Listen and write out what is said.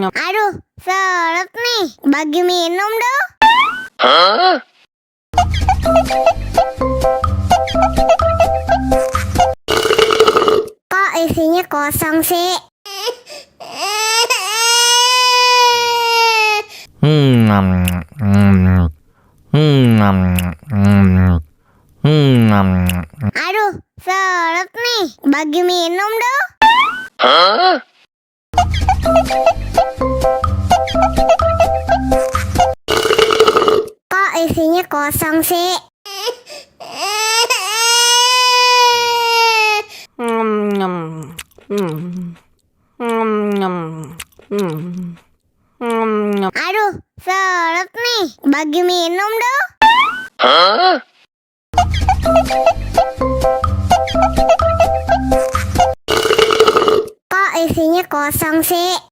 Aduh, seret nih. Bagi minum dong. Kok isinya kosong sih? Aduh, seret nih. Bagi minum dong. Kok isinya kosong sih? Aduh, seret nih. Bagi minum dong. Kok isinya kosong sih?